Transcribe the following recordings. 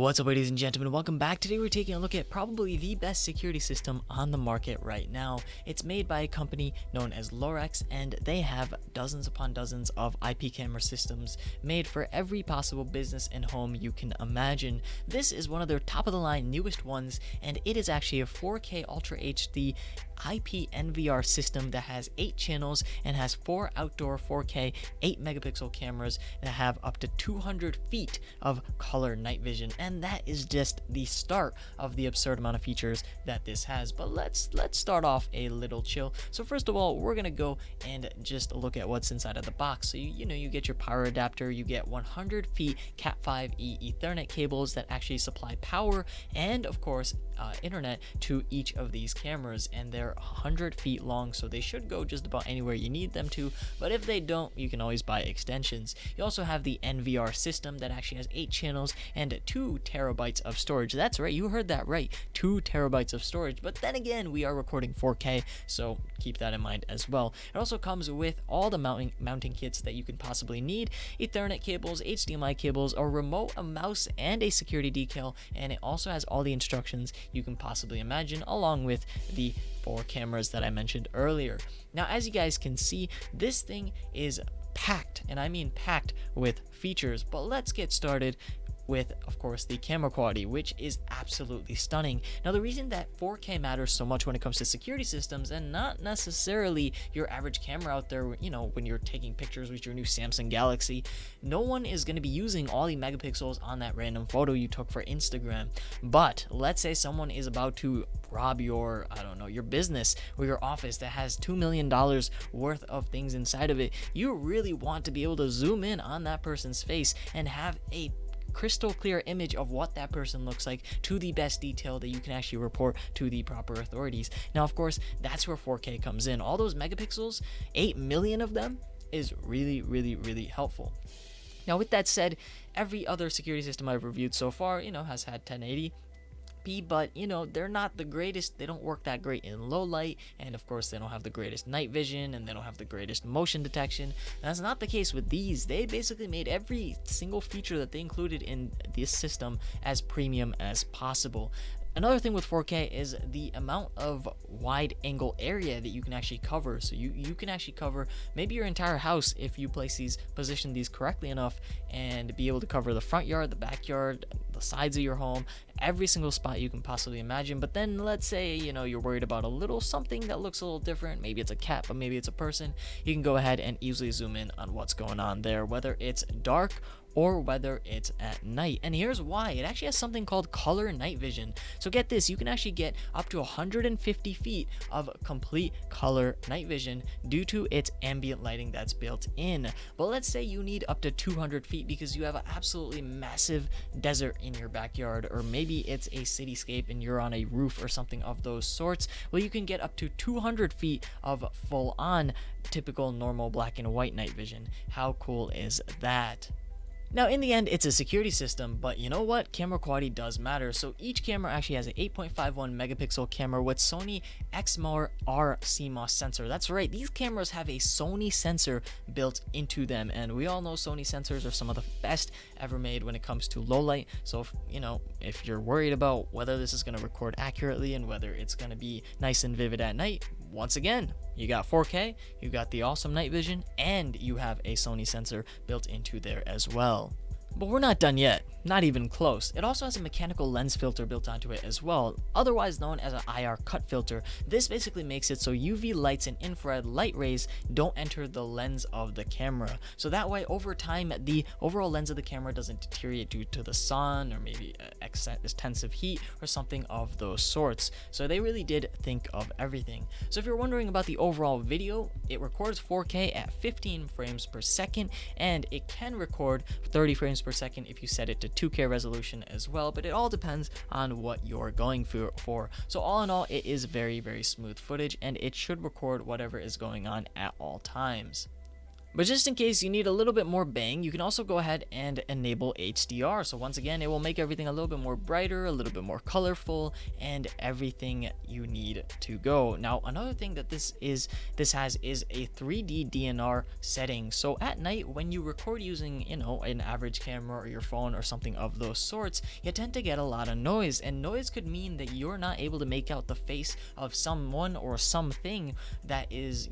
What's up, ladies and gentlemen? Welcome back. Today we're taking a look at probably the best security system on the market right now. It's made by a company known as Lorex, and they have dozens upon dozens of IP camera systems made for every possible business and home you can imagine. This is one of their top of the line newest ones, and it is actually a 4K Ultra HD IP NVR system that has 8 channels and has 4 outdoor 4K 8 megapixel cameras that have up to 200 feet of color night vision, and that is just the start of the absurd amount of features that this has. But let's start off a little chill. So first of all, we're gonna go and just look at what's inside of the box. So you get your power adapter, you get 100 feet Cat5e Ethernet cables that actually supply power and of course internet to each of these cameras, and they're 100 feet long, so they should go just about anywhere you need them to, but if they don't, you can always buy extensions. You also have the NVR system that actually has 8 channels and 2 terabytes of storage. That's right, you heard that right, 2 terabytes of storage, but then again, we are recording 4K, so keep that in mind as well. It also comes with all the mounting kits that you can possibly need: Ethernet cables, HDMI cables, a remote, a mouse, and a security decal, and it also has all the instructions you can possibly imagine, along with the 4 cameras that I mentioned earlier. Now, as you guys can see, this thing is packed, and I mean packed with features, but let's get started with, of course, the camera quality, which is absolutely stunning. Now, the reason that 4K matters so much when it comes to security systems and not necessarily your average camera out there, when you're taking pictures with your new Samsung Galaxy, no one is going to be using all the megapixels on that random photo you took for Instagram. But let's say someone is about to rob your, your business or your office that has $2 million worth of things inside of it. You really want to be able to zoom in on that person's face and have a crystal clear image of what that person looks like to the best detail that you can actually report to the proper authorities. Now, of course, that's where 4K comes in. All those megapixels, 8 million of them, is really, really, really helpful. Now, with that said, every other security system I've reviewed so far, has had 1080p, but they're not the greatest. They don't work that great in low light, and of course they don't have the greatest night vision, and they don't have the greatest motion detection. And that's not the case with these. They basically made every single feature that they included in this system as premium as possible. Another thing with 4K is the amount of wide angle area that you can actually cover. So you can actually cover maybe your entire house if you position these correctly enough, and be able to cover the front yard, the backyard, the sides of your home, every single spot you can possibly imagine. But then let's say you're worried about a little something that looks a little different. Maybe it's a cat, but maybe it's a person. You can go ahead and easily zoom in on what's going on there, whether it's dark or whether it's at night. And here's why. It actually has something called color night vision. So get this, you can actually get up to 150 feet of complete color night vision due to its ambient lighting that's built in. But let's say you need up to 200 feet because you have an absolutely massive desert in your backyard, or maybe it's a cityscape and you're on a roof or something of those sorts. Well, you can get up to 200 feet of full on typical normal black and white night vision. How cool is that? Now, in the end, it's a security system, but you know what? Camera quality does matter. So each camera actually has an 8.51 megapixel camera with Sony Exmor R CMOS sensor. That's right, these cameras have a Sony sensor built into them, and we all know Sony sensors are some of the best ever made when it comes to low light. So if you're worried about whether this is going to record accurately and whether it's going to be nice and vivid at night, once again, you got 4K, you got the awesome night vision, and you have a Sony sensor built into there as well. But we're not done yet, not even close. It also has a mechanical lens filter built onto it as well, otherwise known as an IR cut filter. This basically makes it so UV lights and infrared light rays don't enter the lens of the camera. So that way, over time, the overall lens of the camera doesn't deteriorate due to the sun or maybe extensive heat or something of those sorts. So they really did think of everything. So if you're wondering about the overall video, it records 4K at 15 frames per second, and it can record 30 frames per second if you set it to 2K resolution as well, but it all depends on what you're going for. So all in all, it is very, very smooth footage, and it should record whatever is going on at all times. But just in case you need a little bit more bang, you can also go ahead and enable HDR. So once again, it will make everything a little bit more brighter, a little bit more colorful, and everything you need to go. Now, another thing that this has is a 3D DNR setting. So at night, when you record using, an average camera or your phone or something of those sorts, you tend to get a lot of noise, and noise could mean that you're not able to make out the face of someone or something that is,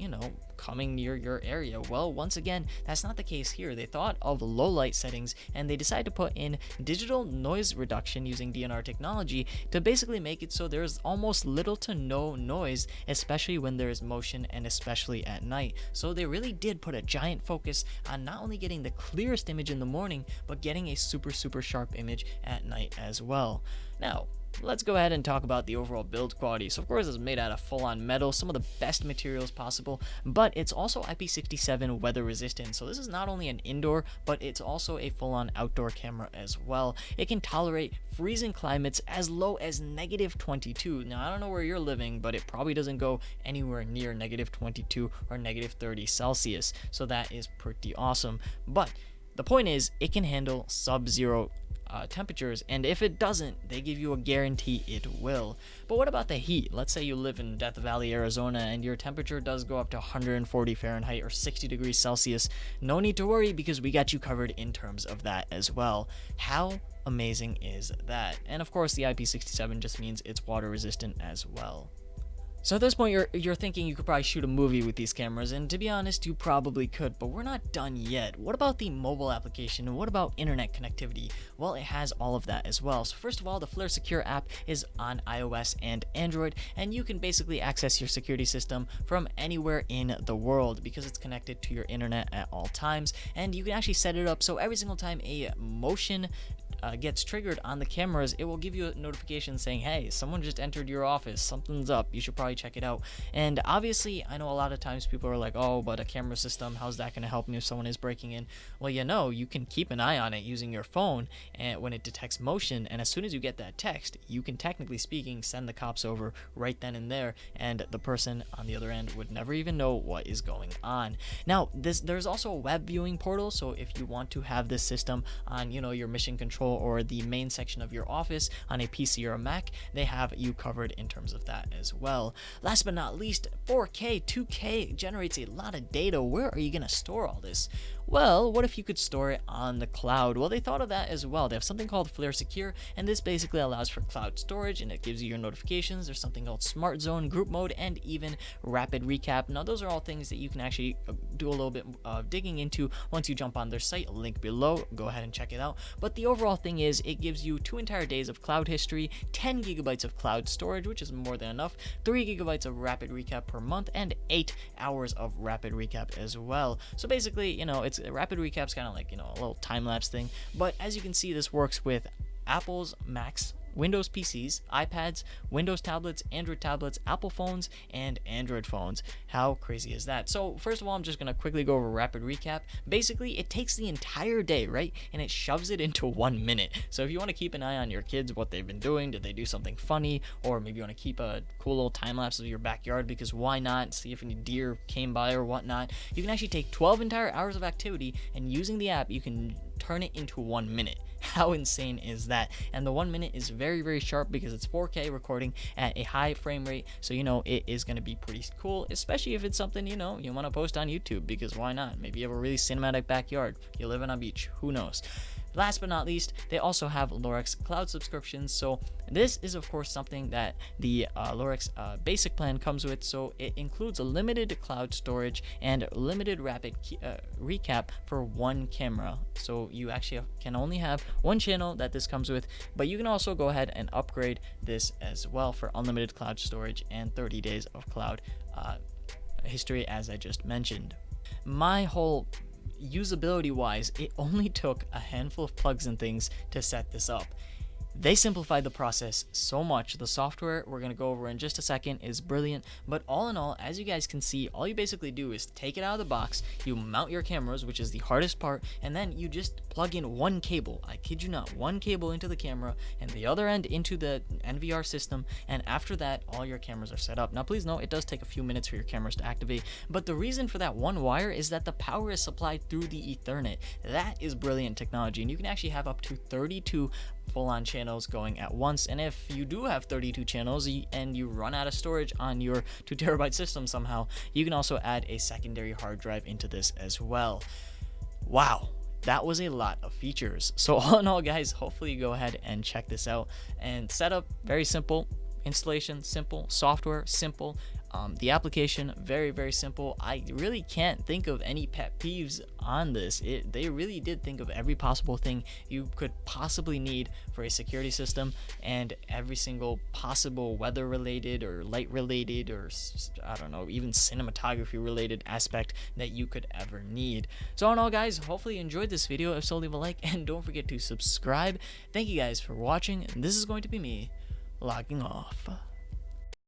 coming near your area. Well, once again, that's not the case here. They thought of low light settings and they decided to put in digital noise reduction using DNR technology to basically make it so there's almost little to no noise, especially when there's motion and especially at night. So they really did put a giant focus on not only getting the clearest image in the morning, but getting a super sharp image at night as well. Now, let's go ahead and talk about the overall build quality. So of course it's made out of full-on metal, some of the best materials possible, but it's also IP67 weather resistant. So this is not only an indoor, but it's also a full-on outdoor camera as well. It can tolerate freezing climates as low as -22. Now I don't know where you're living, but it probably doesn't go anywhere near -22 or -30 Celsius. So that is pretty awesome. But the point is, it can handle sub-zero temperatures, and if it doesn't, they give you a guarantee it will. But what about the heat? Let's say you live in Death Valley, Arizona, and your temperature does go up to 140 Fahrenheit or 60 degrees Celsius. No need to worry, because we got you covered in terms of that as well. How amazing is that? And of course, the IP67 just means it's water resistant as well. So at this point, you're thinking you could probably shoot a movie with these cameras, and to be honest, you probably could, but we're not done yet. What about the mobile application, and what about internet connectivity? Well, it has all of that as well. So first of all, the Flare Secure app is on iOS and Android, and you can basically access your security system from anywhere in the world because it's connected to your internet at all times, and you can actually set it up so every single time a motion gets triggered on the cameras, it will give you a notification saying, hey, someone just entered your office, something's up, you should probably check it out. And obviously, I know a lot of times people are like, oh, but a camera system, how's that going to help me if someone is breaking in? Well, you can keep an eye on it using your phone, and when it detects motion, and as soon as you get that text, you can, technically speaking, send the cops over right then and there, and the person on the other end would never even know what is going on. Now, there's also a web viewing portal, so if you want to have this system on, your mission control or the main section of your office on a PC or a Mac, they have you covered in terms of that as well. Last but not least, 4K, 2K generates a lot of data. Where are you going to store all this? Well, what if you could store it on the cloud? Well, they thought of that as well. They have something called Flare Secure, and this basically allows for cloud storage, and it gives you your notifications. There's something called Smart Zone, Group Mode, and even Rapid Recap. Now, those are all things that you can actually do a little bit of digging into once you jump on their site. Link below. Go ahead and check it out. But the overall thing is, it gives you 2 entire days of cloud history, 10 gigabytes of cloud storage, which is more than enough, 3 gigabytes of Rapid Recap per month, and 8 hours of Rapid Recap as well. So basically, it's Rapid Recap's kind of like, a little time-lapse thing. But as you can see, this works with Apple's Macs, Windows PCs, iPads, Windows tablets, Android tablets, Apple phones, and Android phones. How crazy is that? So first of all, I'm just going to quickly go over Rapid Recap. Basically, it takes the entire day, right? And it shoves it into 1 minute. So if you want to keep an eye on your kids, what they've been doing, did they do something funny, or maybe you want to keep a cool little time lapse of your backyard, because why not? See if any deer came by or whatnot. You can actually take 12 entire hours of activity, and using the app, you can turn it into 1 minute. How insane is that? And the 1 minute is very sharp because it's 4K recording at a high frame rate, so it is going to be pretty cool, especially if it's something you want to post on YouTube, because why not? Maybe you have a really cinematic backyard, you live on a beach, who knows. Last but not least, they also have Lorex cloud subscriptions. So this is of course something that the Lorex basic plan comes with. So it includes a limited cloud storage and limited rapid recap for 1 camera. So you actually can only have 1 channel that this comes with, but you can also go ahead and upgrade this as well for unlimited cloud storage and 30 days of cloud history, as I just mentioned. My whole usability wise, it only took a handful of plugs and things to set this up. They simplified the process so much. The software we're going to go over in just a second is brilliant, but all in all, as you guys can see, all you basically do is take it out of the box, you mount your cameras, which is the hardest part, and then you just plug in one cable, I kid you not, one cable into the camera and the other end into the NVR system, and after that all your cameras are set up. Now please note, it does take a few minutes for your cameras to activate, but the reason for that one wire is that the power is supplied through the Ethernet. That is brilliant technology, and you can actually have up to 32 full-on channels going at once. And if you do have 32 channels and you run out of storage on your 2 terabyte system somehow, you can also add a secondary hard drive into this as well. Wow, that was a lot of features. So all in all, guys, hopefully you go ahead and check this out. And setup, very simple. Installation, simple. Software, simple. The application, very, very simple. I really can't think of any pet peeves on this. They really did think of every possible thing you could possibly need for a security system, and every single possible weather related or light related or I don't know, even cinematography related aspect that you could ever need. So all in all, guys, hopefully you enjoyed this video. If so, leave a like and don't forget to subscribe. Thank you guys for watching. This is going to be me logging off.